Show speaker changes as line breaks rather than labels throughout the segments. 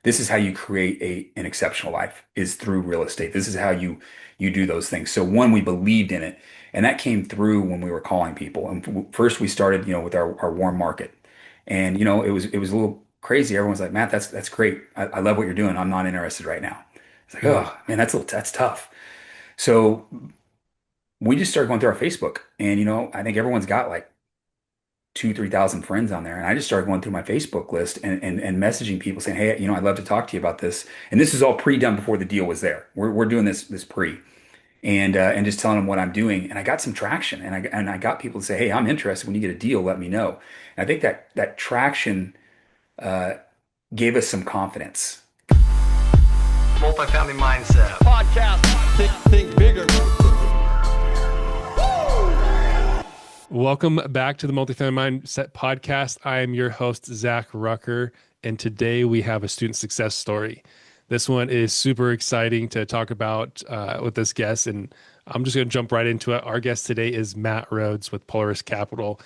This is how you create an exceptional life is through real estate. This is how you do those things. So one, we believed in it, and that came through when we were calling people. And first we started, with our warm market, and it was a little crazy. Everyone's like, Matt, that's great. I love what you're doing. I'm not interested right now. It's like,
Mhm.
oh man, that's tough. So we just started going through our Facebook, and I think everyone's got like 3,000 friends on there. And I just started going through my Facebook list and messaging people saying, hey, I'd love to talk to you about this. And this is all pre-done before the deal was there. We're doing this pre and just telling them what I'm doing. And I got some traction and I got people to say, hey, I'm interested. When you get a deal, let me know. And I think that traction uh, gave us some confidence.
Multifamily mindset. Podcast. Think bigger. Welcome back to the Multifamily Mindset Podcast. I am your host, Zach Rucker, and today we have a student success story. This one is super exciting to talk about with this guest, and I'm just going to jump right into it. Our guest today is Matt Rhodes with Polaris Capital.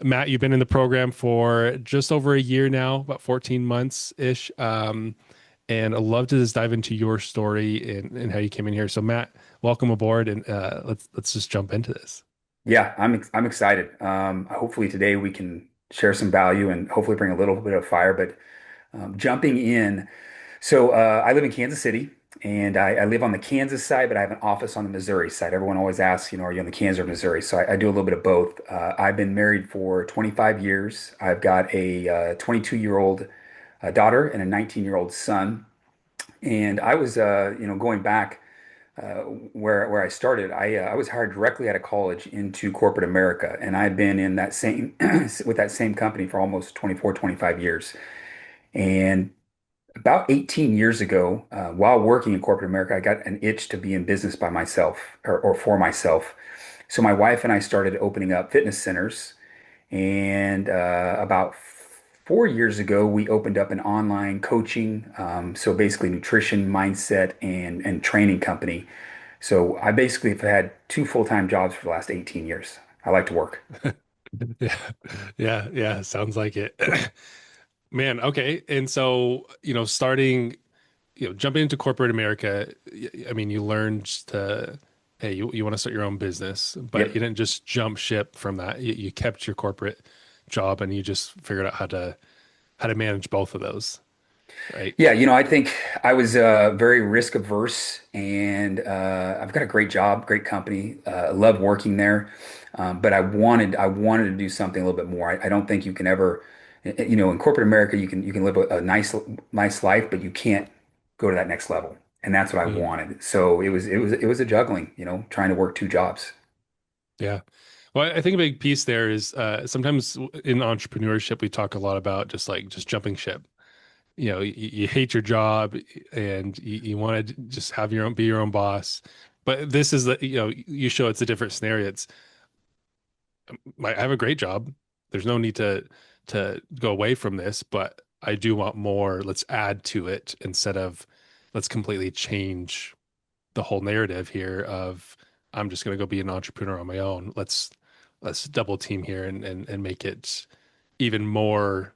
Matt, you've been in the program for just over a year now, about 14 months ish. And I'd love to just dive into your story and how you came in here. So, Matt, welcome aboard, and let's just jump into this.
Yeah, I'm excited. Hopefully today we can share some value and hopefully bring a little bit of fire. But jumping in, so I live in Kansas City, and I live on the Kansas side, but I have an office on the Missouri side. Everyone always asks, are you on the Kansas or Missouri? So I do a little bit of both. I've been married for 25 years. I've got a 22-year-old daughter and a 19-year-old son. And I was, going back where I started, I was hired directly out of college into corporate America, and I've been in that same with that same company for almost 24, 25 years. And about 18 years ago, while working in corporate America, I got an itch to be in business by myself or for myself. So my wife and I started opening up fitness centers. And about 4 years ago, we opened up an online coaching, so basically nutrition, mindset, and training company. So I basically have had two full-time jobs for the last 18 years. I like to work.
Yeah, yeah. Sounds like it. Man, okay. And so, starting, jumping into corporate America, I mean, you learned to, hey, you want to start your own business, but you
Yep.
didn't just jump ship from that. You kept your corporate job and you just figured out how to manage both of those, right?
Yeah, I think I was very risk averse, and I've got a great job, great company. I love working there, but I wanted to do something a little bit more. I don't think you can ever, in corporate America, you can live a nice life, but you can't go to that next level, and that's what I
Mhm.
wanted. So it was a juggling, trying to work two jobs.
Yeah. Well, I think a big piece there is sometimes in entrepreneurship, we talk a lot about just jumping ship. You hate your job and you want to just have your own, be your own boss. But this is you show it's a different scenario. It's I have a great job. There's no need to go away from this, but I do want more. Let's add to it instead of let's completely change the whole narrative here of I'm just going to go be an entrepreneur on my own. Let's double team here and make it even more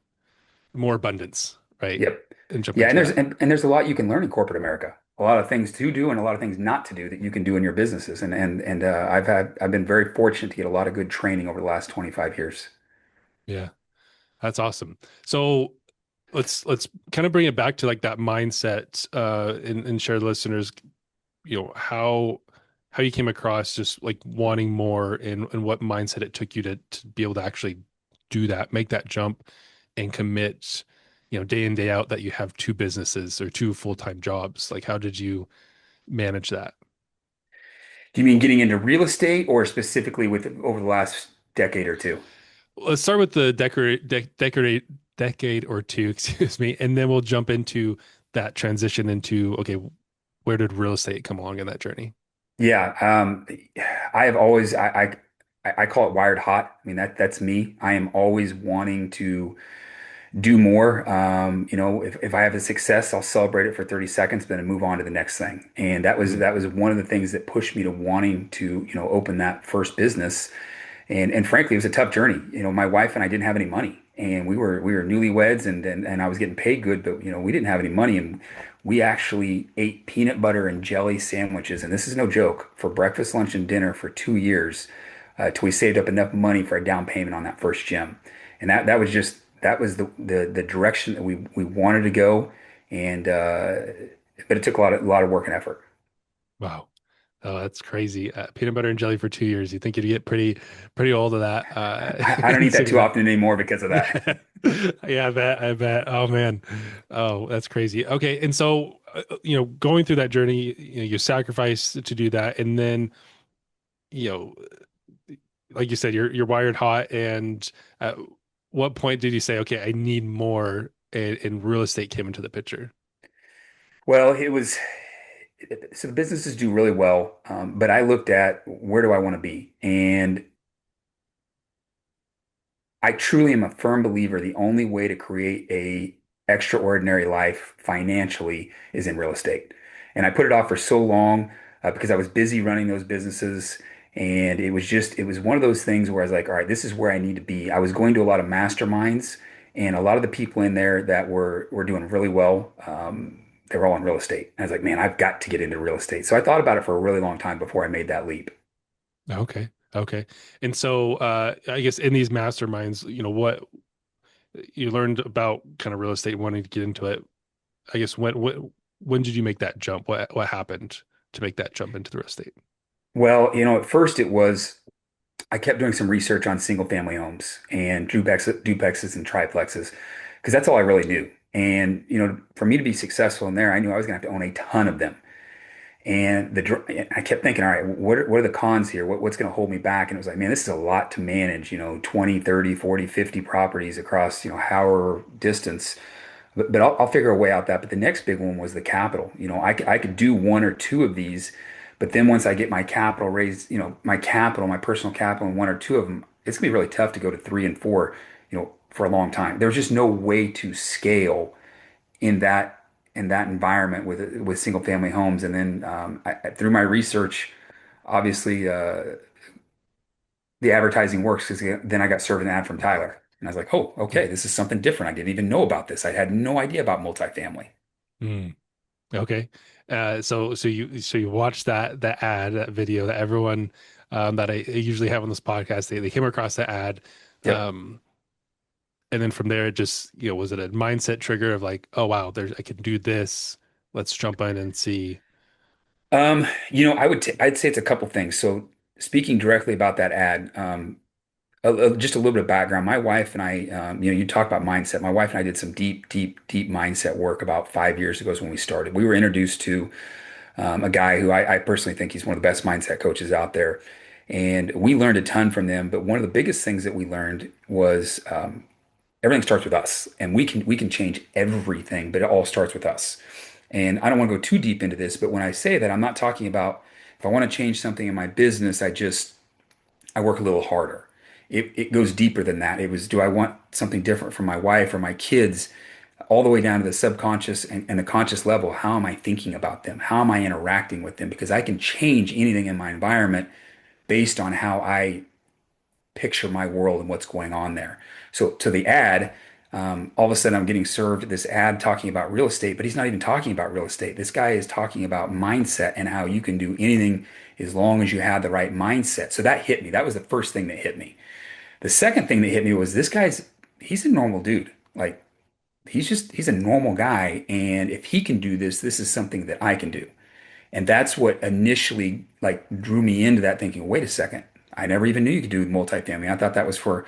abundance, right?
Yep.
And jump
Yeah, and
into
there's
that.
and, and there's a lot you can learn in corporate America. A lot of things to do and a lot of things not to do that you can do in your businesses. And I've been very fortunate to get a lot of good training over the last 25 years.
Yeah, that's awesome. So let's kind of bring it back to like that mindset and share the listeners, how you came across just like wanting more and what mindset it took you to be able to actually do that, make that jump and commit, day in, day out that you have two businesses or two full-time jobs. Like how did you manage that?
Do you mean getting into real estate or specifically with over the last decade or two?
Let's start with the decade or two, excuse me, and then we'll jump into that transition into okay, where did real estate come along in that journey?
Yeah, I have always I call it wired hot. I mean that's me. I am always wanting to do more. If I have a success, I'll celebrate it for 30 seconds, then move on to the next thing. And that was
Mhm.
that was one of the things that pushed me to wanting to, open that first business. And frankly, it was a tough journey. My wife and I didn't have any money. and we were newlyweds, and I was getting paid good, but we didn't have any money, and we actually ate peanut butter and jelly sandwiches, and this is no joke, for breakfast, lunch, and dinner for 2 years, till we saved up enough money for a down payment on that first gym, and that was the direction that we wanted to go, and but it took a lot of work and effort.
Wow. Oh, that's crazy. Peanut butter and jelly for 2 years. You think you'd get pretty old of that,
I don't
and
eat that
stick with
too
that.
often anymore because of that.
Yeah, I bet. I bet. Oh man. Oh, that's crazy. Okay, and so going through that journey, you sacrifice to do that, and then you know, like you said, you're wired hot. And at what point did you say, okay, I need more, and real estate came into the picture?
Well, so the businesses do really well, but I looked at where do I want to be, and I truly am a firm believer the only way to create a extraordinary life financially is in real estate. And I put it off for so long because I was busy running those businesses. And it was one of those things where I was like, all right, this is where I need to be. I was going to a lot of masterminds, and a lot of the people in there that were doing really well, they were all in real estate. And I was like, man, I've got to get into real estate. So I thought about it for a really long time before I made that leap.
Okay. Okay. And so I guess in these masterminds, what you learned about kind of real estate, wanting to get into it. I guess when did you make that jump? What happened to make that jump into the real estate?
Well, at first I kept doing some research on single family homes and duplexes and triplexes because that's all I really knew. And, for me to be successful in there, I knew I was going to have to own a ton of them. And I kept thinking, all right, what are the cons here? What's going to hold me back? And it was like, man, this is a lot to manage, 20, 30, 40, 50 properties across, however distance. But I'll figure a way out that. But the next big one was the capital. I could do one or two of these, but then once I get my capital raised, my personal capital, and one or two of them, it's gonna be really tough to go to three and four, for a long time. There's just no way to scale in that environment with single family homes. And then through my research, obviously, the advertising works because then I got served an ad from Tyler. And I was like, oh, okay, this is something different. I didn't even know about this. I had no idea about multifamily.
Mm, okay. So you watched that ad, that video that everyone that I usually have on this podcast, they came across that ad.
Yep.
Um, and then from there, it just, was it a mindset trigger of like, oh wow, I can do this. Let's jump in and see.
I'd say it's a couple things. So speaking directly about that ad, just a little bit of background. My wife and I, you talk about mindset. My wife and I did some deep, deep, deep mindset work about 5 years ago is when we started. We were introduced to a guy who I personally think he's one of the best mindset coaches out there. And we learned a ton from them. But one of the biggest things that we learned was everything starts with us, and we can change everything, but it all starts with us. And I don't want to go too deep into this, but when I say that, I'm not talking about if I want to change something in my business, I work a little harder. It goes deeper than that. It was, do I want something different from my wife or my kids, all the way down to the subconscious and the conscious level? How am I thinking about them? How am I interacting with them? Because I can change anything in my environment based on how I picture my world and what's going on there. So to the ad, all of a sudden I'm getting served this ad talking about real estate, but he's not even talking about real estate. This guy is talking about mindset and how you can do anything as long as you have the right mindset. So that hit me. That was the first thing that hit me. The second thing that hit me was he's a normal dude. Like he's a normal guy. And if he can do this, this is something that I can do. And that's what initially like drew me into that thinking, wait a second. I never even knew you could do multifamily. I thought that was for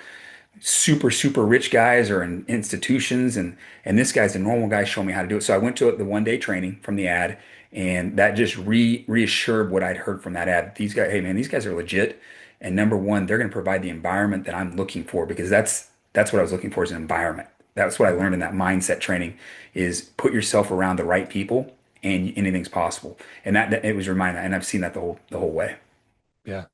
super, super rich guys or in institutions. And this guy's a normal guy showing me how to do it. So I went to the 1 day training from the ad, and that just reassured what I'd heard from that ad. These guys, hey man, these guys are legit. And number one, they're going to provide the environment that I'm looking for, because that's what I was looking for, is an environment. That's what I learned in that mindset training, is put yourself around the right people and anything's possible. And that it was reminded, and I've seen that the whole way.
Yeah.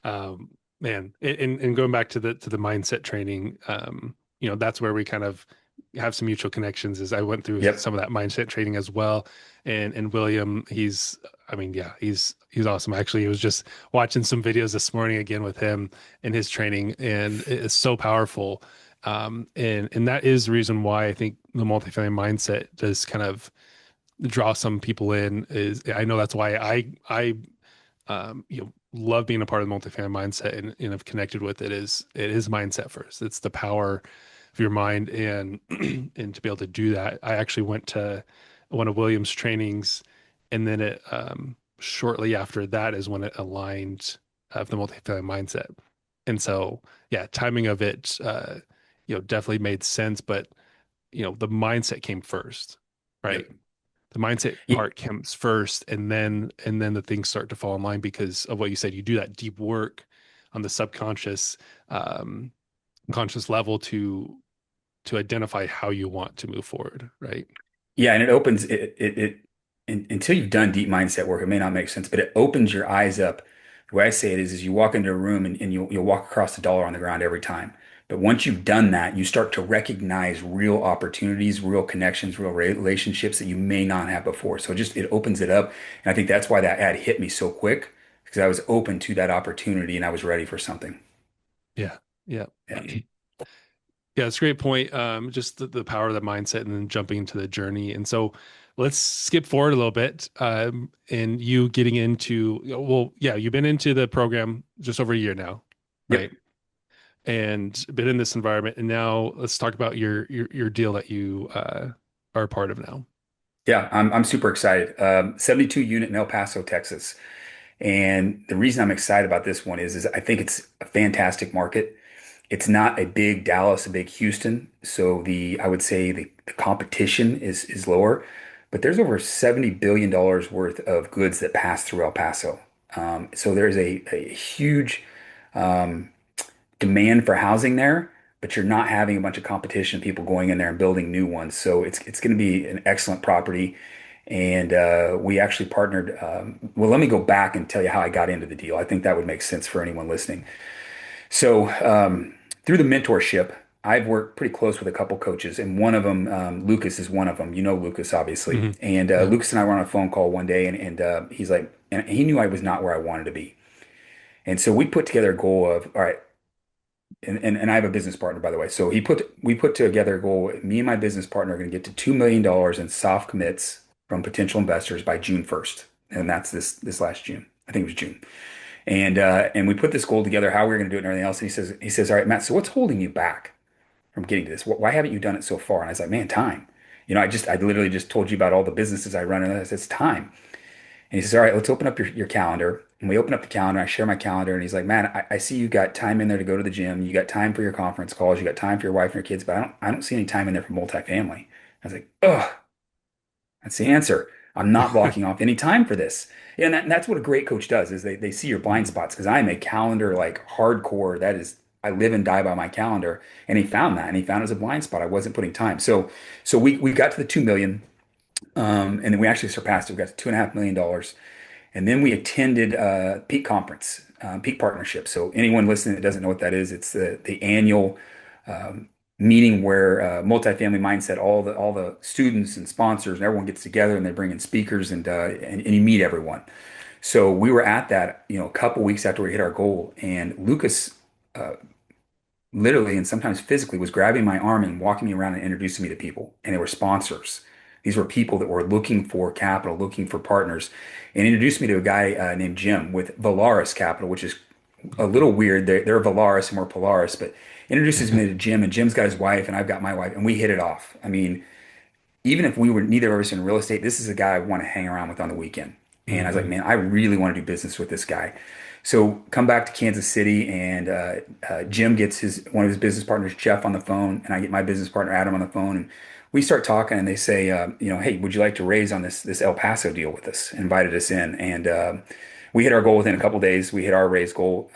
Man, and going back to the mindset training, that's where we kind of have some mutual connections. Is I went through
Yep.
some of that mindset training as well. And William, I mean, yeah, he's awesome. Actually, I was just watching some videos this morning again with him and his training, and it's so powerful. And that is the reason why I think the multifamily mindset does kind of draw some people in. Is I know that's why I love being a part of the multifamily mindset and have connected with it. Is mindset first. It's the power of your mind, and and to be able to do that. I actually went to one of Williams' trainings, and then it shortly after that is when it aligned of the multifamily mindset. And so, yeah, timing of it, definitely made sense. But the mindset came first, right?
Yep.
The mindset
Yeah,
part comes first, and then the things start to fall in line because of what you said. You do that deep work on the subconscious, um, conscious level to identify how you want to move forward, right?
yeah, and it opens until you've done deep mindset work, it may not make sense, but it opens your eyes up. The way I say it is you walk into a room and you'll walk across the dollar on the ground every time. But once you've done that, you start to recognize real opportunities, real connections, real relationships that you may not have before. So it opens it up. And I think that's why that ad hit me so quick because I was open to that opportunity and I was ready for something.
Yeah, yeah.
Yeah.
Yeah, it's a great point. Just the power of the mindset and then jumping into the journey. And so let's skip forward a little bit. And you getting into, well, yeah, you've been into the program just over a year now, right?
Yep.
And been in this environment. And now let's talk about your deal that you are a part of now.
Yeah, I'm super excited. 72 unit in El Paso, Texas. And the reason I'm excited about this one is I think it's a fantastic market. It's not a big Dallas, a big Houston. So I would say the competition is lower, but there's over $70 billion worth of goods that pass through El Paso. So there's a huge um, demand for housing there, but you're not having a bunch of competition, people going in there and building new ones. So it's going to be an excellent property. And we actually partnered. Well, let me go back and tell you how I got into the deal. I think that would make sense for anyone listening. So through the mentorship, I've worked pretty close with a couple coaches, and one of them, Lucas, is one of them. You know Lucas, obviously.
Hmm.
And
Yeah.
Lucas and I were on a phone call one day, and he's like, and he knew I was not where I wanted to be. And so we put together a goal of, all right, and I have a business partner, by the way. So we put together a goal. Me and my business partner are going to get to $2 million in soft commits from potential investors by June 1st. And that's this last June. I think it was June. And we put this goal together, how we are going to do it and everything else. And he says, all right, Matt, so what's holding you back from getting to this? Why haven't you done it so far? And I was like, man, time. I literally just told you about all the businesses I run, and I said, it's time. And he says, all right, let's open up your calendar. And we open up the calendar. I share my calendar, and he's like, man, I see you got time in there to go to the gym. You got time for your conference calls. You got time for your wife and your kids, but I don't see any time in there for multifamily. I was like, ugh, that's the answer. I'm not blocking off any time for this. And that's what a great coach does is they see your blind
Hmm.
spots because I'm a calendar like hardcore. That is, I live and die by my calendar. And he found that and he found it as a blind spot. I wasn't putting time. So we got to the 2 million. And then we actually surpassed it. We got to $2.5 million. And then we attended Peak Conference, Peak Partnership. So anyone listening that doesn't know what that is, it's the annual um, meeting where multifamily mindset, all the students and sponsors and everyone gets together and they bring in speakers and you meet everyone. So we were at that, a couple weeks after we hit our goal, and Lucas uh, literally and sometimes physically was grabbing my arm and walking me around and introducing me to people. And they were sponsors. These were people that were looking for capital, looking for partners, and introduced me to a guy named Jim with Valaris Capital, which is a little weird. They're Valaris and we're Polaris, but introduces me to Jim, and Jim's got his wife, and I've got my wife, and we hit it off. I mean, even if we were neither of us in real estate, this is a guy I want to hang around with on the weekend. And I was like,
Hmm.
man, I really want to do business with this guy. So come back to Kansas City, and Jim gets one of his business partners, Jeff, on the phone, and I get my business partner Adam on the phone, and we start talking. And they say, hey, would you like to raise on this El Paso deal with us? Invited us in, and we hit our goal within a couple days. We hit our raise goal.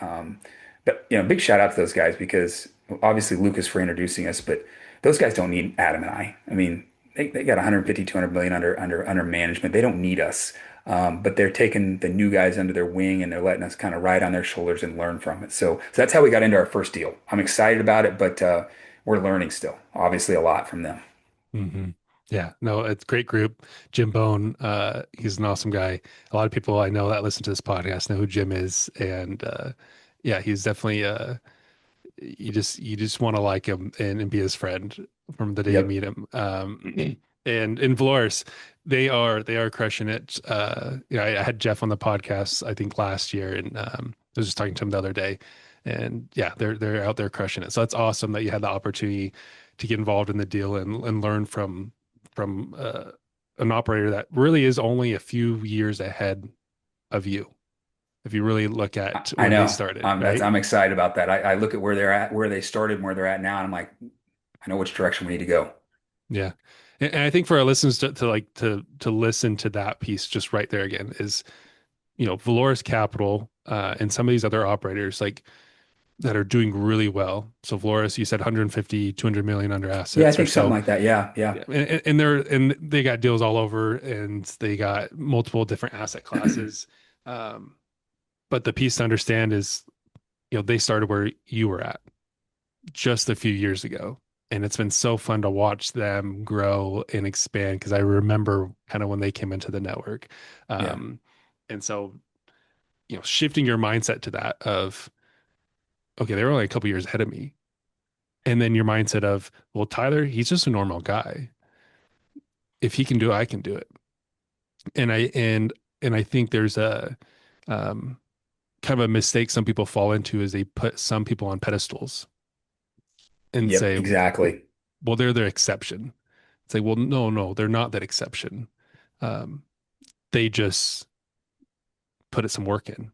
But big shout out to those guys because obviously Lucas for introducing us, but those guys don't need Adam and I. I mean, they got 150, 200 million under management. They don't need us. But they're taking the new guys under their wing and they're letting us kind of ride on their shoulders and learn from it. So that's how we got into our first deal. I'm excited about it, but we're learning still, obviously a lot from them.
Hmm. Yeah, no, it's a great group. Jim Bone, he's an awesome guy. A lot of people I know that listen to this podcast know who Jim is, and yeah, he's definitely you just want to like him and be his friend from the day you
Yep.
meet him. And in Vloris, they are crushing it. I had Jeff on the podcast I think last year, and I was just talking to him the other day, and yeah, they're out there crushing it. So that's awesome that you had the opportunity to get involved in the deal and learn from an operator that really is only a few years ahead of you if you really look at
I
when they
know.
started, right?
I'm excited about that. I look at where they're at, where they started, and where they're at now, and I'm like, I know which direction we need to go.
Yeah. And I think for our listeners to listen to that piece just right there again is, Valoris Capital and some of these other operators like that are doing really well. So Valoris, you said 150, 200 million under
Yeah, I
assets or
think something
so.
like that. Yeah, yeah,
Yeah. And they got deals all over and they got multiple different asset classes. Um, but the piece to understand is, they started where you were at just a few years ago. And it's been so fun to watch them grow and expand because I remember kind of when they came into the network.
yeah.
Um, and so, shifting your mindset to that of, okay, they're only a couple years ahead of me. And then your mindset of, well, Tyler, he's just a normal guy. If he can do it, I can do it. And I think there's a um, kind of a mistake some people fall into is they put some people on pedestals and
Yep,
say,
exactly.
well, they're the exception. It's like, well, no, no, they're not that exception. Um, they just put it some work in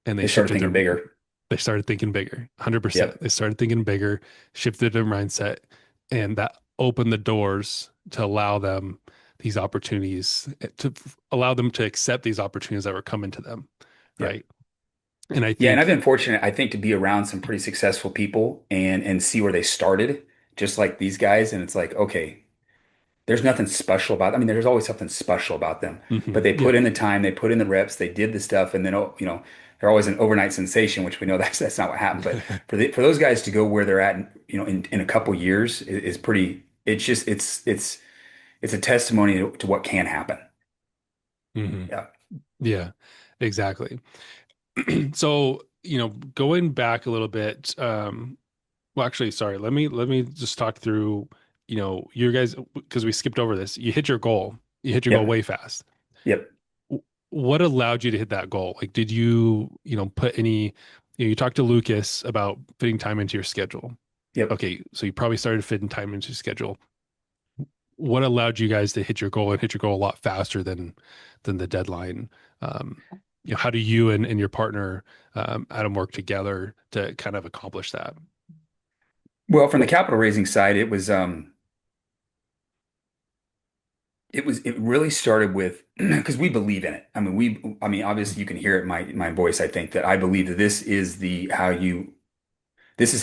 and they
They started
shifted
thinking bigger.
they started thinking bigger, 100%.
Yep,
They started thinking bigger, shifted their mindset, and that opened the doors to allow them these opportunities, to allow them to accept these opportunities that were coming to them.
yep.
Right. And I
Yeah, and I've
think,
been fortunate, I think, to be around some pretty successful people and see where they started, just like these guys. And it's like, okay, there's nothing special about. I mean, there's always something special about them, but they put
yeah.
in the time, they put in the reps, they did the stuff, and then oh, they're always an overnight sensation, which we know that's not what happened. But for those guys to go where they're at, in a couple years is pretty. It's just it's a testimony to what can happen.
hmm
Yeah.
Yeah, exactly. So, going back a little bit, well, actually, sorry, let me just talk through, your guys, because we skipped over this. You hit your goal. You hit your goal
Yep.
way fast.
Yep.
What allowed you to hit that goal? Like, did you, put any, you talked to Lucas about fitting time into your schedule.
Yep.
Okay, so you probably started fitting time into your schedule. What allowed you guys to hit your goal and hit your goal a lot faster than the deadline? Um, how do you and your partner Adam work together to kind of accomplish that?
Well, from the capital raising side, it really started with because we believe in it. I mean, obviously you can hear it in my voice. I think that I believe that this is how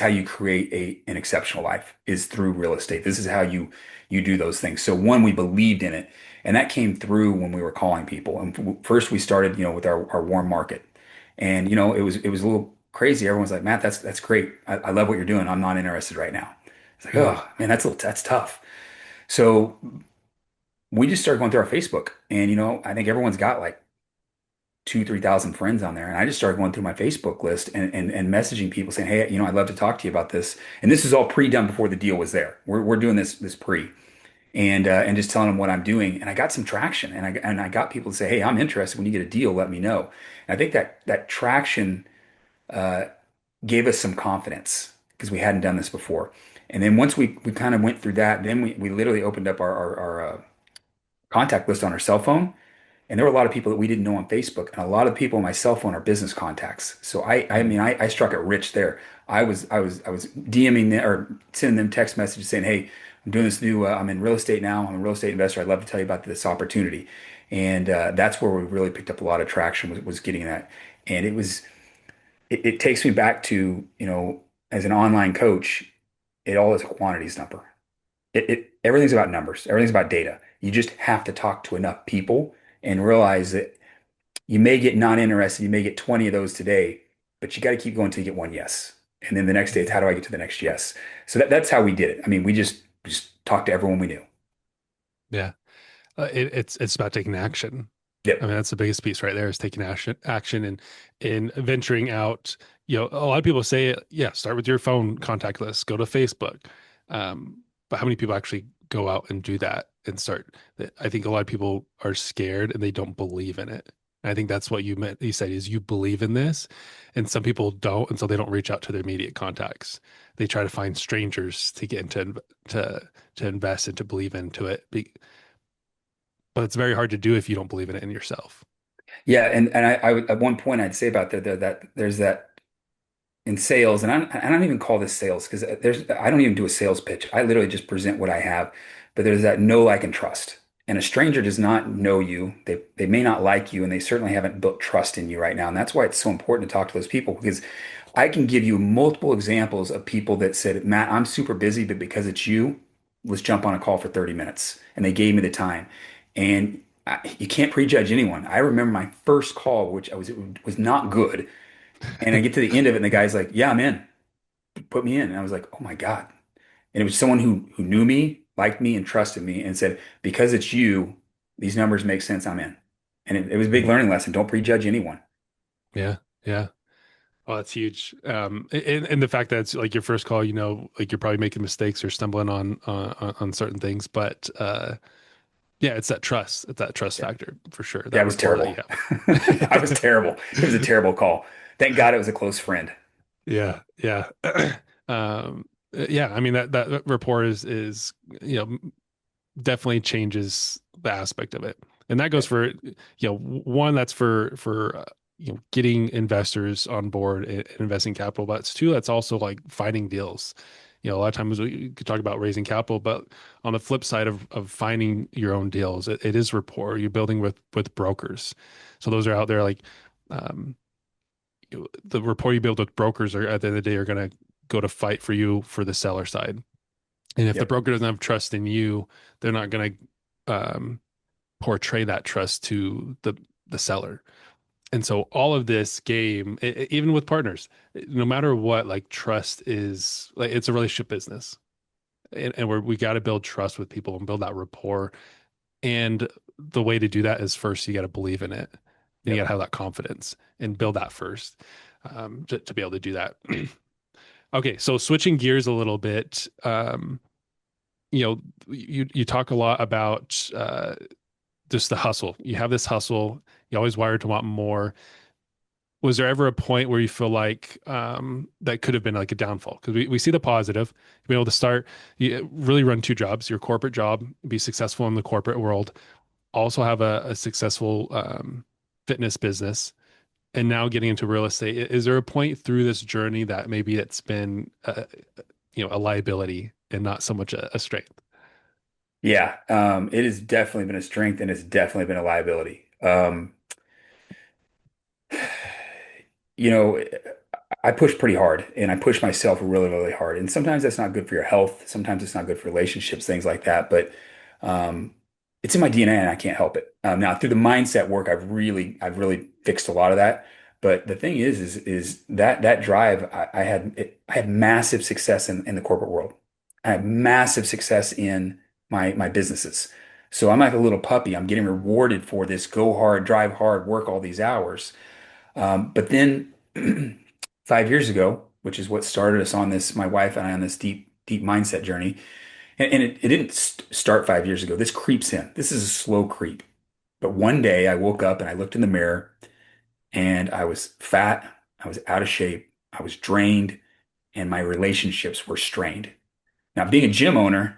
you create an exceptional life is through real estate. This is how you do those things. So one, we believed in it, and that came through when we were calling people. And first we started, with our warm market, and it was a little crazy. Everyone's like, Matt, that's great. I love what you're doing. I'm not interested right now. It's like,
Mhm.
oh man, that's tough. So we just started going through our Facebook, and I think everyone's got like 3,000 friends on there. And I just started going through my Facebook list and messaging people saying, hey, I'd love to talk to you about this. And this is all pre-done before the deal was there. We're doing this pre and just telling them what I'm doing. And I got some traction and I got people to say, hey, I'm interested. When you get a deal, let me know. And I think that traction gave us some confidence because we hadn't done this before. And then once we kind of went through that, then we literally opened up our contact list on our cell phone. And there were a lot of people that we didn't know on Facebook, and a lot of people on my cell phone are business contacts. So I
Mhm.
mean, I struck it rich there. I was DMing them or sending them text messages saying, "Hey, I'm doing this new. I'm in real estate now. I'm a real estate investor. I'd love to tell you about this opportunity." And that's where we really picked up a lot of traction was getting that. And it takes me back to as an online coach, it all is a quantities number. Everything's about numbers. Everything's about data. You just have to talk to enough people and realize that you may get not interested. You may get 20 of those today, but you got to keep going until you get one yes. And then the next day, it's how do I get to the next yes? So that's how we did it. I mean, we just talked to everyone we knew.
Yeah. It's about taking action. I
Yep.
mean, that's the biggest piece right there is taking action and venturing out, a lot of people say, yeah, start with your phone contact list, go to Facebook. But how many people actually go out and do that and start? I think a lot of people are scared and they don't believe in it. And I think that's what you meant. You said is you believe in this, and some people don't, and so they don't reach out to their immediate contacts. They try to find strangers to get into to invest and to believe into it. But it's very hard to do if you don't believe in it in yourself.
Yeah, and at one point I'd say about that there's that in sales, and I don't even call this sales because I don't even do a sales pitch. I literally just present what I have. But there's that know, like, and trust. And a stranger does not know you. They may not like you, and they certainly haven't built trust in you right now. And that's why it's so important to talk to those people because I can give you multiple examples of people that said, Matt, I'm super busy, but because it's you, let's jump on a call for 30 minutes. And they gave me the time. And you can't prejudge anyone. I remember my first call, which it was not good. And I get to the end of it, and the guy's like, "Yeah, I'm in. Put me in." And I was like, "Oh my God." And it was someone who knew me, liked me, and trusted me, and said, "Because it's you, these numbers make sense. I'm in." And it was a big
Mhm.
learning lesson. Don't prejudge anyone.
Yeah, yeah. Oh, that's huge. And the fact that it's like your first call, like you're probably making mistakes or stumbling on certain things, but yeah, it's that trust. It's that trust
Yeah,
factor for sure.
yeah, it
That
was
rapport that
terrible.
you
I was
have.
terrible. It was a terrible call. Thank God it was a close friend.
Yeah, yeah. Yeah, I mean that rapport is definitely changes the aspect of it. And that goes
Yeah,
for, one that's for getting investors on board and investing capital, but it's two, that's also like finding deals. A lot of times we could talk about raising capital, but on the flip side of finding your own deals, it is rapport. You're building with brokers. So those are out there like um, the rapport you build with brokers are at the end of the day are going to go to fight for you for the seller side. And if the
yep,
broker doesn't have trust in you, they're not going to portray that trust to the seller. And so all of this game, even with partners, no matter what, like trust is like it's a relationship business, and we got to build trust with people and build that rapport. And the way to do that is first you got to believe in it, and you got
yep.
to have that confidence and build that first to be able to do that. Okay, so switching gears a little bit, you talk a lot about just the hustle. You have this hustle. You always wired to want more. Was there ever a point where you feel like that could have been like a downfall? Because we see the positive, be able to start, you really run two jobs, your corporate job, be successful in the corporate world, also have a successful fitness business, and now getting into real estate. Is there a point through this journey that maybe it's been a liability and not so much a strength?
Yeah, it has definitely been a strength and it's definitely been a liability. You know, I push pretty hard and I push myself really, really hard. And sometimes that's not good for your health. Sometimes it's not good for relationships, things like that. But um, it's in my DNA and I can't help it. Now through the mindset work, I've really fixed a lot of that. But the thing is that drive, I had massive success in the corporate world. I had massive success in my businesses. So I'm like a little puppy. I'm getting rewarded for this go hard, drive hard, work all these hours. But then 5 years ago, which is what started us on this, my wife and I on this deep, deep mindset journey, and it didn't start 5 years ago. This creeps in. This is a slow creep. But one day I woke up and I looked in the mirror and I was fat, I was out of shape, I was drained, and my relationships were strained. Now, being a gym owner,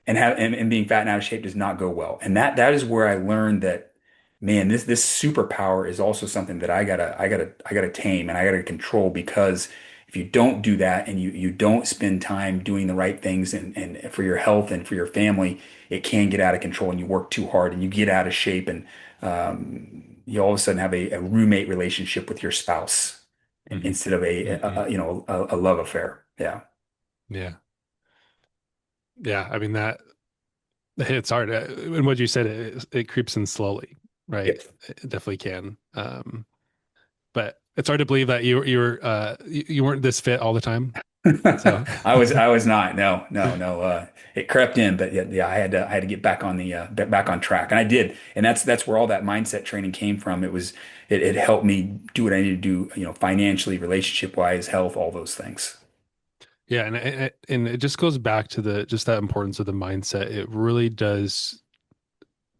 and being fat and out of shape does not go well. And that is where I learned that, man, this superpower is also something that I gotta tame and I gotta control because if you don't do that and you don't spend time doing the right things and for your health and for your family, it can get out of control and you work too hard and you get out of shape and you all of a sudden have a roommate relationship with your spouse
Hmm.
instead of
Hmm.
a love affair. Yeah.
Yeah. Yeah. I mean, that it's hard. And what you said, it creeps in slowly, right?
Yep.
It definitely can. But it's hard to believe that you weren't this fit all the time. So
I was not. No, no, no. It crept in, but yeah, I had to get back on the back on track, and I did. And that's where all that mindset training came from. It helped me do what I needed to do, financially, relationship wise, health, all those things.
yeah, and it just goes back to the just that importance of the mindset. It really does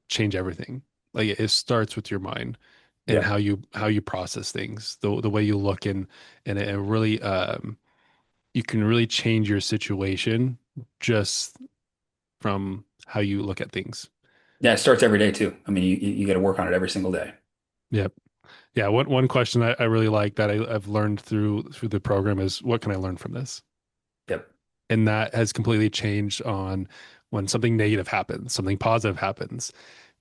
change everything. Like it starts with your mind and
Yep.
how you process things, the way you look and it really you can really change your situation just from how you look at things.
Yeah, it starts every day too. I mean, you got to work on it every single day.
Yep. Yeah. One question I really like that I've learned through the program is what can I learn from this?
Yep.
And that has completely changed on when something negative happens, something positive happens.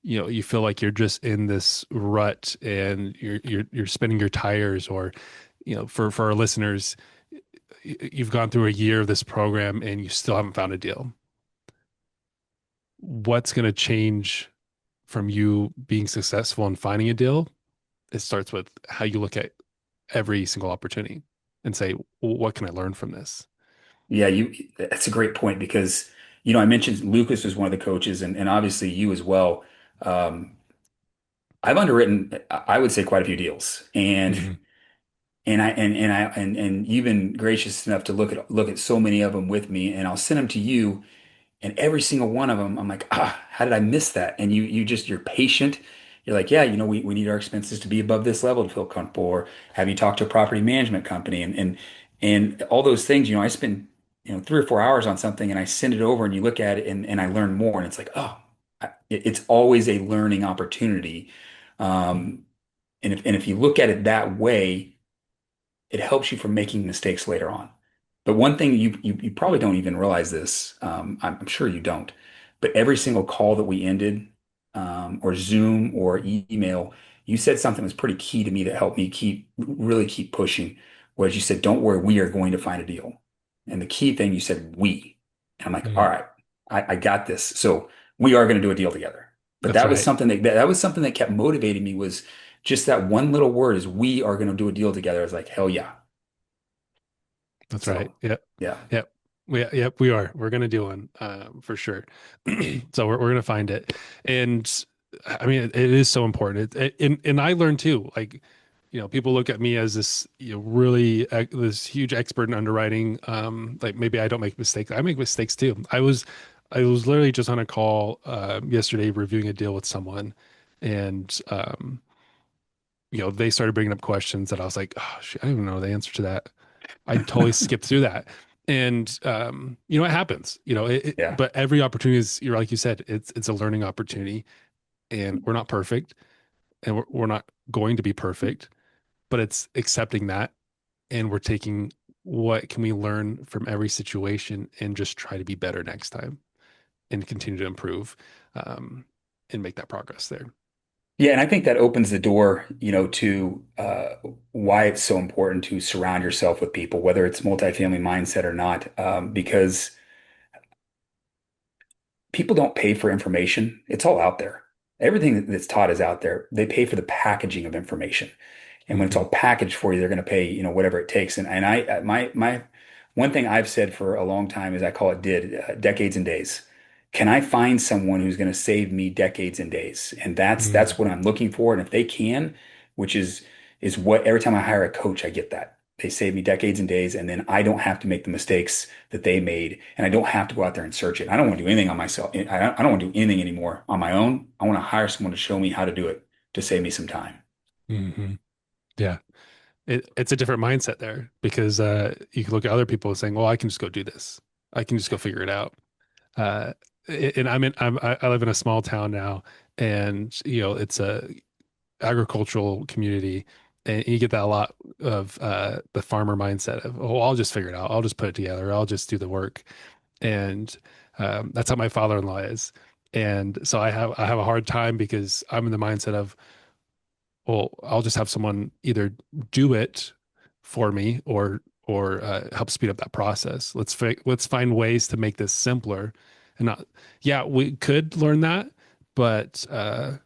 You know, you feel like you're just in this rut and you're spinning your tires, or for our listeners, you've gone through a year of this program and you still haven't found a deal. What's going to change from you being successful and finding a deal? It starts with how you look at every single opportunity and say, well, what can I learn from this?
Yeah, that's a great point because, I mentioned Lucas was one of the coaches and obviously you as well. Um, I've underwritten, I would say, quite a few deals,
Hmm.
and you've been gracious enough to look at so many of them with me, and I'll send them to you. And every single one of them, I'm like, how did I miss that? And you're patient. You're like, yeah, we need our expenses to be above this level to feel comfortable. Or have you talked to a property management company and all those things, I spend, 3 or 4 hours on something and I send it over and you look at it and I learn more. And it's like, it's always a learning opportunity. Um, and if you look at it that way, it helps you from making mistakes later on. But one thing you probably don't even realize this, I'm sure you don't, but every single call that we ended, or Zoom or email, you said something that was pretty key to me that helped me really keep pushing, was you said, "Don't worry, we are going to find a deal." And the key thing you said, "we." And I'm like, "All
Hmm.
right, I got this." So we are going to do a deal together. But
That's
that was
right.
something that was something that kept motivating me, was just that one little word is we are going to do a deal together. I was like, hell yeah.
That's right.
So
Yep.
yeah,
Yep. Yep, we are. We're gonna do one, for sure. So we're gonna find it. And I mean, it is so important. And I learned too, like, people look at me as this, really this huge expert in underwriting. Like maybe I don't make mistakes. I make mistakes too. I was literally just on a call yesterday reviewing a deal with someone, and they started bringing up questions that I was like, oh, shit, I don't even know the answer to that. I totally skipped through that. And it happens,
yeah,
but every opportunity is, you're like you said, it's a learning opportunity, and we're not perfect, and we're not going to be perfect, but it's accepting that, and we're taking what can we learn from every situation and just try to be better next time and continue to improve, um, and make that progress there.
yeah. And I think that opens the door, to why it's so important to surround yourself with people, whether it's multifamily mindset or not, because people don't pay for information. It's all out there. Everything that's taught is out there. They pay for the packaging of information. And when it's
Hmm.
all packaged for you, they're going to pay, whatever it takes. And my one thing I've said for a long time is I call it decades and days. Can I find someone who's going to save me decades and days? And that's
Hmm.
what I'm looking for. And if they can, which is what every time I hire a coach, I get that. They save me decades and days, and then I don't have to make the mistakes that they made, and I don't have to go out there and search it. I don't want to do anything on myself. I don't want to do anything anymore on my own. I want to hire someone to show me how to do it to save me some time.
Hmm. Yeah. It's a different mindset there because you can look at other people saying, "Well, I can just go do this. I can just go figure it out." Uh, and I live in a small town now, and it's a agricultural community, and you get that a lot of the farmer mindset of, "Oh, I'll just figure it out. I'll just put it together. I'll just do the work." And that's how my father-in-law is. And so I have a hard time because I'm in the mindset of, well, I'll just have someone either do it for me or help speed up that process. Let's find ways to make this simpler and not. Yeah, we could learn that, but I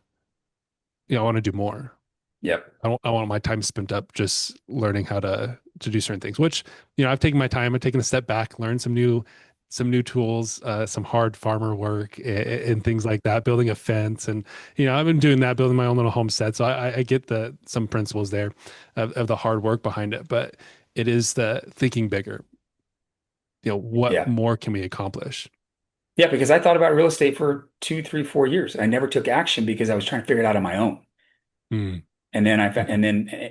want to do more.
Yep.
I want my time spent up just learning how to to do certain things, which, I've taken my time, I've taken a step back, learned some new tools, some hard farmer work and things like that, building a fence. And, I've been doing that, building my own little homestead. So I get some principles there of the hard work behind it, but it is the thinking bigger. What
Yeah.
more can we accomplish?
Yeah, because I thought about real estate for 2, 3, 4 years. I never took action because I was trying to figure it out on my own.
Mm, mhm,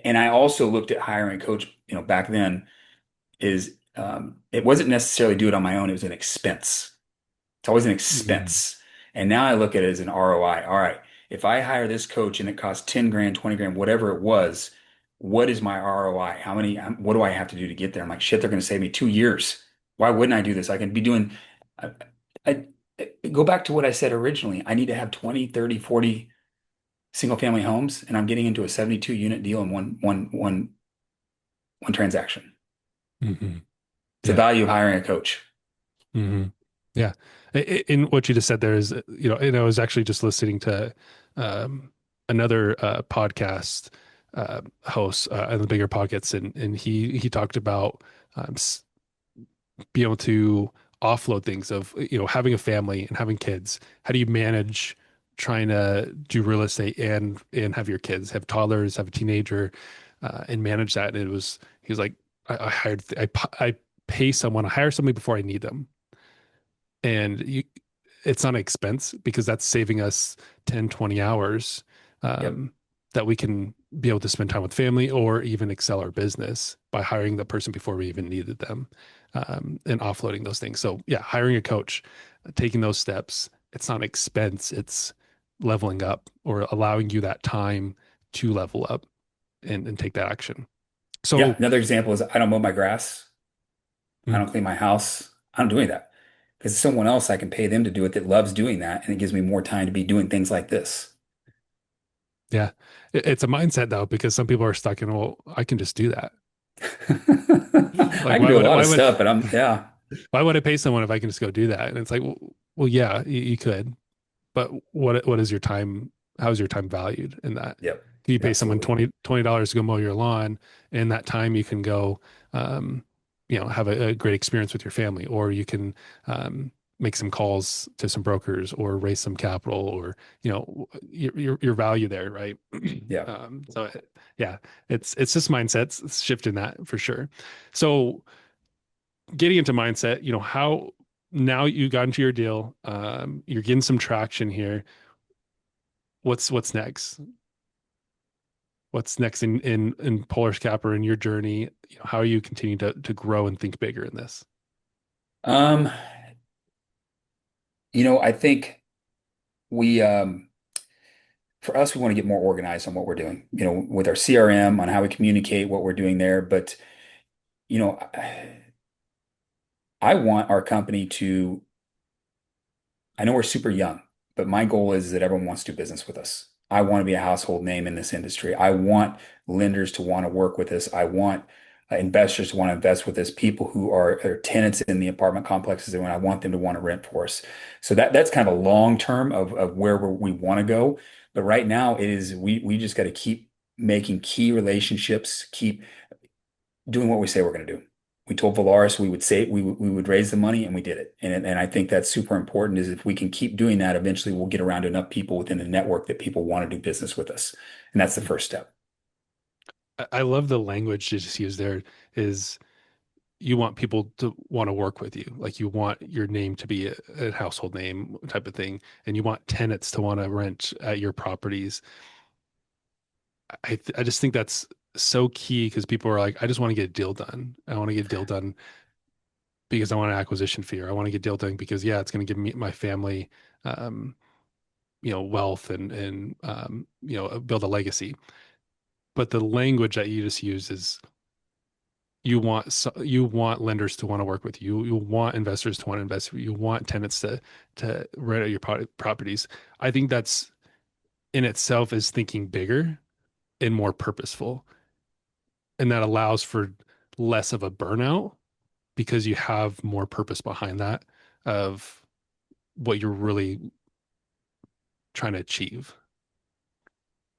And I also looked at hiring a coach, back then it wasn't necessarily do it on my own, it was an expense. It's always an
mm,
expense. And now I look at it as an ROI. All right, if I hire this coach and it costs 10 grand, 20 grand, whatever it was, what is my ROI? What do I have to do to get there? I'm like, shit, they're going to save me 2 years. Why wouldn't I do this? I can be doing, I, I go back to what I said originally. I need to have 20, 30, 40 single family homes, and I'm getting into a 72 unit deal in one transaction.
mhm.
It's the
Yeah.
value of hiring a coach.
Hmm. Yeah. In what you just said there is, and I was actually just listening to um, another podcast host on the bigger pockets, and he talked about um, s- being able to offload things of, having a family and having kids. How do you manage trying to do real estate and have your kids, have toddlers, have a teenager, and manage that? And he was like, I pay someone, I hire somebody before I need them, and it's not an expense because that's saving us 10, 20 hours
Yep.
um, that we can be able to spend time with family or even excel our business by hiring the person before we even needed them, and offloading those things. So yeah, hiring a coach, taking those steps, it's not an expense, it's leveling up or allowing you that time to level up and take that action.
Yeah.
So
Another example is I don't mow my grass. I
mm,
don't clean my house. I don't do any of that because someone else I can pay them to do it that loves doing that, and it gives me more time to be doing things like this.
yeah, it's a mindset though, because some people are stuck in, well, I can just do that.
I
Like,
can do a lot
why
of
would
stuff, but yeah,
why would I pay someone if I can just go do that? And it's like, well, yeah, you could, but what is your time? How is your time valued in that?
yep,
Can you pay someone
absolutely.
$20 to go mow your lawn, and that time you can go, um, have a great experience with your family, or you can make some calls to some brokers, or raise some capital, or your value there, right?
Yeah.
So yeah, it's just mindsets, it's shifting that for sure. So getting into mindset, how now you got into your deal, you're getting some traction here. What's next? What's next in Polaris Capper in your journey? How are you continuing to grow and think bigger in this?
Um, I think we for us, we want to get more organized on what we're doing, with our CRM, on how we communicate what we're doing there. But, you know, I want our company to I know we're super young, but my goal is that everyone wants to do business with us. I want to be a household name in this industry. I want lenders to want to work with us. I want investors to want to invest with us, people who are tenants in the apartment complexes, and I want them to want to rent for us. So that's kind of a long term of where we want to go. But right now, it is we just got to keep making key relationships, keep doing what we say we're going to do. We told Valaris we would raise the money, and we did it. And I think that's super important. Is if we can keep doing that, eventually we'll get around to enough people within the network that people want to do business with us, and that's the first step.
I love the language you just used there. Is you want people to want to work with you, like you want your name to be a household name type of thing, and you want tenants to want to rent at your properties. I just think that's so key because people are like, I just want to get a deal done. I want to get a deal done because I want an acquisition fee, or I want to get a deal done because yeah, it's going to give me my family, um, wealth and build a legacy. But the language that you just use is you want lenders to want to work with you. You want investors to want to invest. You want tenants to rent out your properties. I think that's in itself is thinking bigger and more purposeful, and that allows for less of a burnout because you have more purpose behind that of what you're really trying to achieve.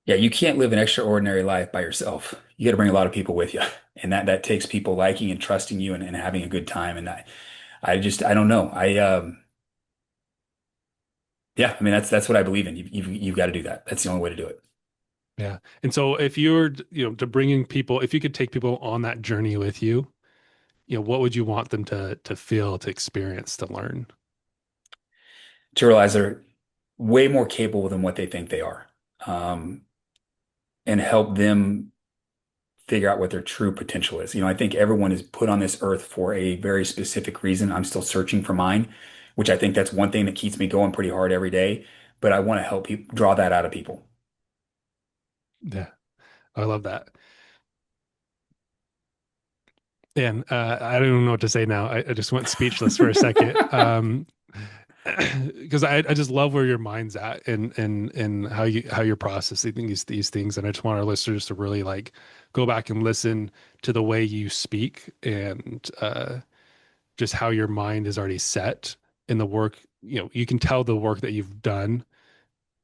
Yeah, you can't live an extraordinary life by yourself. You got to bring a lot of people with you. And that takes people liking and trusting you and having a good time. And I don't know. Yeah, I mean, that's what I believe in. You've got to do that. That's the only way to do it.
Yeah. And so if you were, to bringing people, if you could take people on that journey with you, what would you want them to feel, to experience, to learn?
To realize they're way more capable than what they think they are, um, and help them figure out what their true potential is. I think everyone is put on this earth for a very specific reason. I'm still searching for mine, which I think that's one thing that keeps me going pretty hard every day. But I want to help people draw that out of people.
Yeah. I love that. And I don't even know what to say now. I just went speechless for a second. Because I just love where your mind's at, and how you're processing these things. And I just want our listeners to really like go back and listen to the way you speak, and just how your mind is already set in the work. You can tell the work that you've done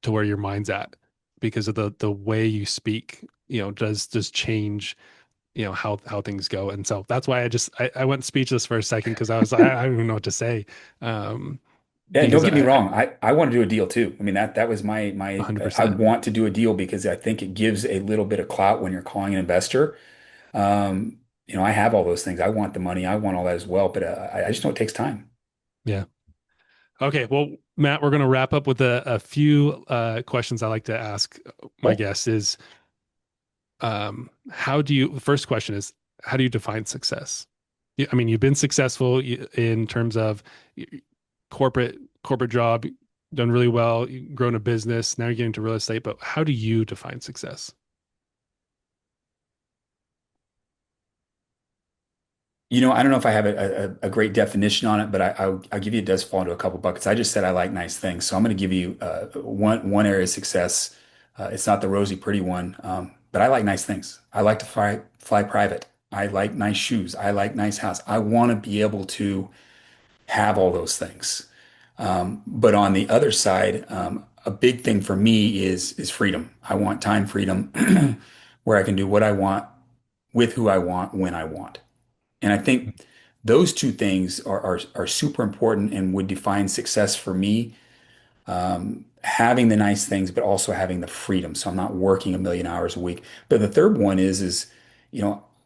to where your mind's at because of the way you speak, does change, how things go. And so that's why I went speechless for a second, because I don't even know what to say. Um,
Yeah, and don't
because
get me wrong. I want to do a deal too. I mean, that was my, I
100%.
want to do a deal because I think it gives a little bit of clout when you're calling an investor. Um, I have all those things. I want the money. I want all that as well, but I just know it takes time.
Yeah. Okay. Well, Matt, we're going to wrap up with a few questions I like to ask my
Cool.
guests is, the first question is, how do you define success? I mean, you've been successful in terms of corporate, corporate job, done really well, you've grown a business, now you're getting into real estate, but how do you define success?
I don't know if I have a great definition on it, but I'll give you it does fall into a couple buckets. I just said I like nice things, so I'm going to give you one area of success. It's not the rosy, pretty one, but I like nice things. I like to fly private. I like nice shoes. I like nice house. I want to be able to have all those things. But on the other side, a big thing for me is freedom. I want time freedom where I can do what I want with who I want when I want. And I think those two things are super important and would define success for me. Having the nice things, but also having the freedom. So I'm not working a million hours a week. But the third one is,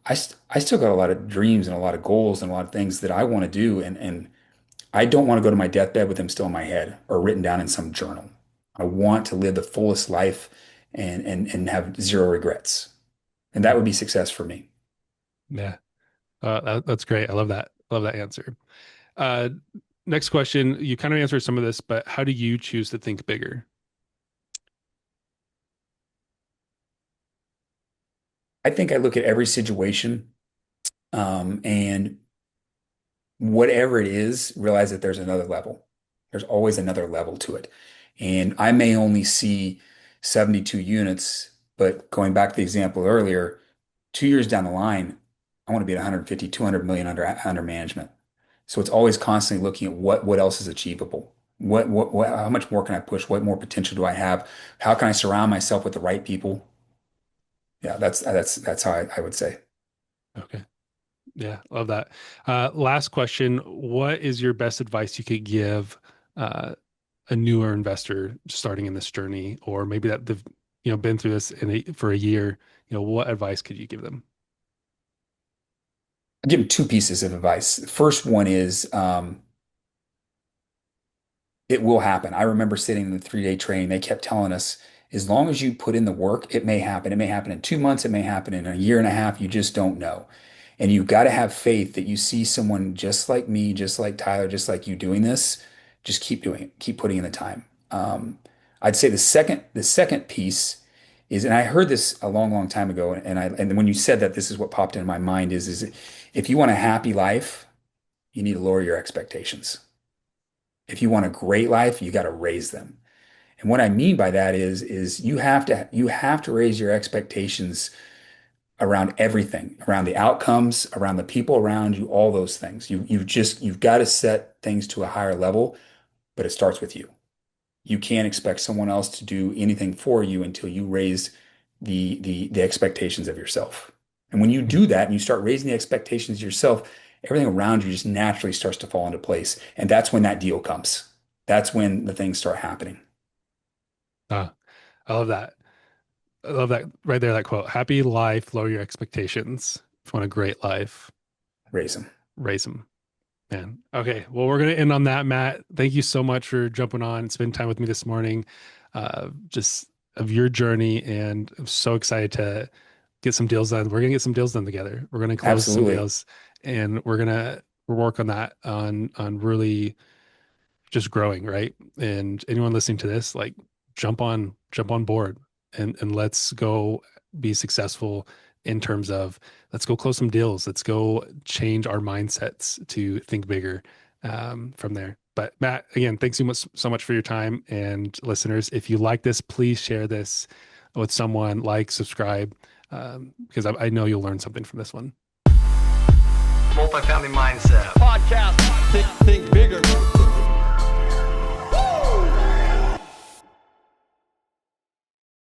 I still got a lot of dreams and a lot of goals and a lot of things that I want to do. And I don't want to go to my deathbed with them still in my head or written down in some journal. I want to live the fullest life and have zero regrets. And that would be success for me.
Yeah. That's great. I love that. Love that answer. Uh, Next question. You kind of answered some of this, but how do you choose to think bigger?
I think I look at every situation, and whatever it is, realize that there's another level. There's always another level to it. And I may only see 72 units, but going back to the example earlier, 2 years down the line, I want to be at 150, 200 million under management. So it's always constantly looking at what else is achievable. How much more can I push? What more potential do I have? How can I surround myself with the right people? Yeah, that's how I would say.
Okay. Yeah, love that. Last question. What is your best advice you could give uh, a newer investor starting in this journey, or maybe that they've, been through this for a year? What advice could you give them?
I'll give them two pieces of advice. The first one is it will happen. I remember sitting in the 3-day training. They kept telling us, as long as you put in the work, it may happen. It may happen in 2 months. It may happen in a year and a half. You just don't know. And you've got to have faith that you see someone just like me, just like Tyler, just like you doing this. Just keep doing it. Keep putting in the time. I'd say the second piece is, and I heard this a long, long time ago, and when you said that, this is what popped into my mind is if you want a happy life, you need to lower your expectations. If you want a great life, you got to raise them. And what I mean by that is you have to raise your expectations around everything, around the outcomes, around the people around you, all those things. You've got to set things to a higher level, but it starts with you. You can't expect someone else to do anything for you until you raise the expectations of yourself. And when you do that and you start raising the expectations of yourself, everything around you just naturally starts to fall into place. And that's when that deal comes. That's when the things start happening.
Uh, I love that. I love that right there, that quote. Happy life, lower your expectations. If you want a great life,
Raise them.
raise them. Man. Okay. Well, we're going to end on that, Matt. Thank you so much for jumping on and spending time with me this morning. Just of your journey. And I'm so excited to get some deals done. We're going to get some deals done together. We're going to close some
Absolutely.
deals and we're going to work on that on really just growing, right? And anyone listening to this, like jump on board and let's go be successful in terms of let's go close some deals. Let's go change our mindsets to think bigger from there. But Matt, again, thanks so much for your time. And listeners, if you like this, please share this with someone, like, subscribe, because I know you'll learn something from this one.
Multifamily mindset. Podcast. Think bigger.